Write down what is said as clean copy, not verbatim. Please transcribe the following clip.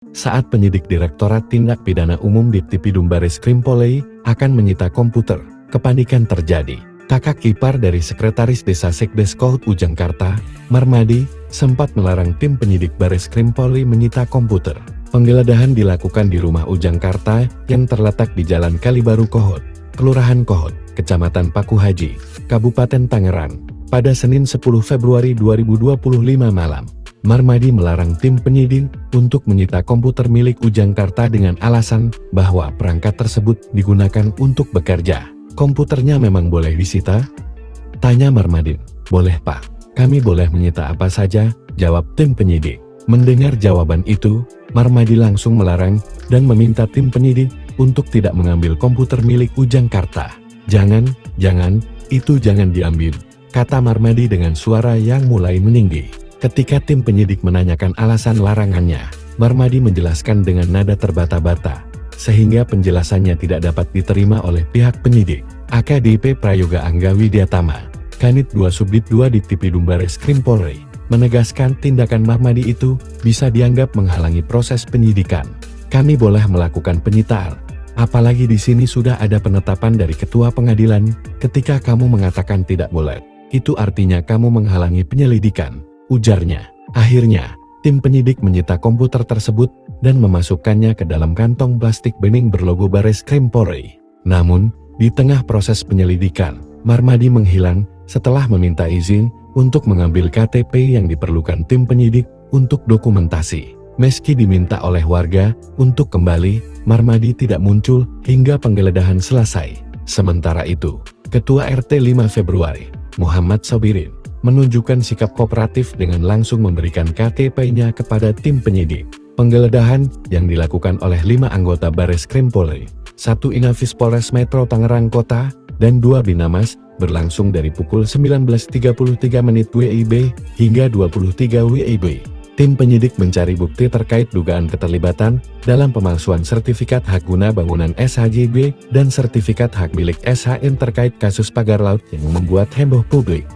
Saat penyidik Direktorat Tindak Pidana Umum Ditripidum Bareskrim Polri akan menyita komputer, kepanikan terjadi. Kakak ipar dari Sekretaris Desa Sekdes Kout Ujangkarta, Marmadi, sempat melarang tim penyidik Bareskrim Polri menyita komputer. Penggeledahan dilakukan di rumah Ujangkarta yang terletak di Jalan Kalibaru Kohot, Kelurahan Kohot, Kecamatan Paku Haji, Kabupaten Tangerang, pada Senin 10 Februari 2025 malam. Marmadi melarang tim penyidik untuk menyita komputer milik Ujangkarta dengan alasan bahwa perangkat tersebut digunakan untuk bekerja. Komputernya memang boleh disita? Tanya Marmadi. Boleh Pak, kami boleh menyita apa saja, jawab tim penyidik. Mendengar jawaban itu, Marmadi langsung melarang dan meminta tim penyidik untuk tidak mengambil komputer milik Ujangkarta. Jangan, itu jangan diambil, kata Marmadi dengan suara yang mulai meninggi. Ketika tim penyidik menanyakan alasan larangannya, Marmadi menjelaskan dengan nada terbata-bata, sehingga penjelasannya tidak dapat diterima oleh pihak penyidik. AKDP Prayoga Angga Widyatama, Kanit 2 Subdit 2 Ditripidum Bareskrim Polri, menegaskan tindakan Marmadi itu bisa dianggap menghalangi proses penyidikan. Kami boleh melakukan penyitaan, apalagi di sini sudah ada penetapan dari ketua pengadilan. Ketika kamu mengatakan tidak boleh, itu artinya kamu menghalangi penyelidikan, ujarnya. Akhirnya, tim penyidik menyita komputer tersebut dan memasukkannya ke dalam kantong plastik bening berlogo Bareskrim Polri. Namun, di tengah proses penyelidikan, Marmadi menghilang setelah meminta izin untuk mengambil KTP yang diperlukan tim penyidik untuk dokumentasi. Meski diminta oleh warga untuk kembali, Marmadi tidak muncul hingga penggeledahan selesai. Sementara itu, Ketua RT 5 Februari, Muhammad Sobirin, menunjukkan sikap kooperatif dengan langsung memberikan KTP-nya kepada tim penyidik. Penggeledahan yang dilakukan oleh 5 anggota Bareskrim Polri, 1 Inafis Polres Metro Tangerang Kota, dan 2 Binamas, berlangsung dari pukul 19.33 WIB hingga 23 WIB. Tim penyidik mencari bukti terkait dugaan keterlibatan dalam pemalsuan sertifikat hak guna bangunan SHJB dan sertifikat hak milik SHN terkait kasus pagar laut yang membuat heboh publik.